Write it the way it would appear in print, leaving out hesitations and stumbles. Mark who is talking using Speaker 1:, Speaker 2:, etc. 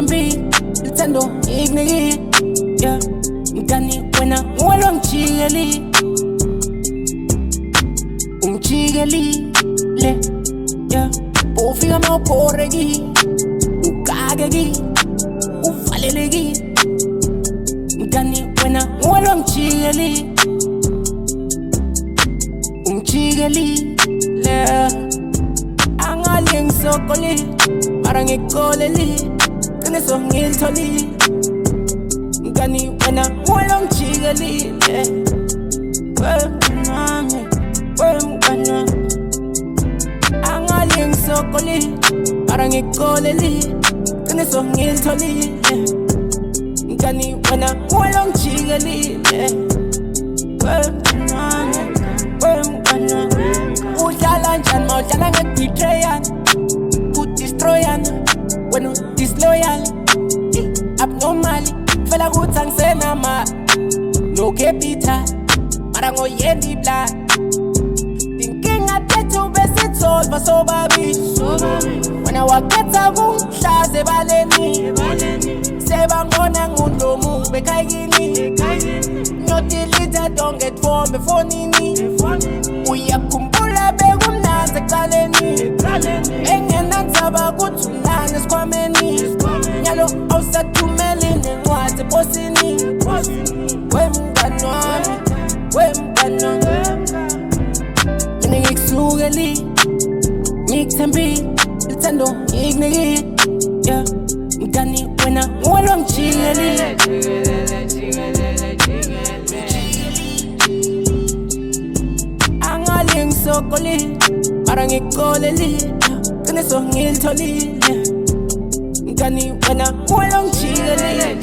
Speaker 1: ngikuthembi lithando ngikuniki yeah mngani wena ngwalo ngijikeli ungijikeli le yeah ufika mawukhoreki ukakeki uvaleleki mngani wena ngwalo ngijikeli ungijikeli le angali ngisokoli mara ngikoleli qiniso ngilitholi mngani wena ngwalo ngijikeli wemngani angali ngisokoli mara ngikoleli qiniso ngilitholi mngani wena ngwalo ngijikeli wemngani udlala njani mawudlala ngekubetreyan udestroyan wena udisloyal abnormal fela kuthi angisenamali no capital mara ngoyendi blood inkinga tethu besitsolva sobabili wena wakhetha kungihlaze ebaleni sebangona ngulomu bekhayikini nyodelete dongetfombe fonini uyakhumbula bekumnanzi ekuqaleni engenandzaba kuthi unani esikhwameni nyalo awusathumeli nencwadi eposini wemngani wami wemngani mina ngikusukeli ngikuthembi lithando ngikuniki yeah mngani wena ngwalo ngijikeli angali ngisokoli mara ngikoleli qiniso ngilitholi mngani wena ngwalo ngijikeli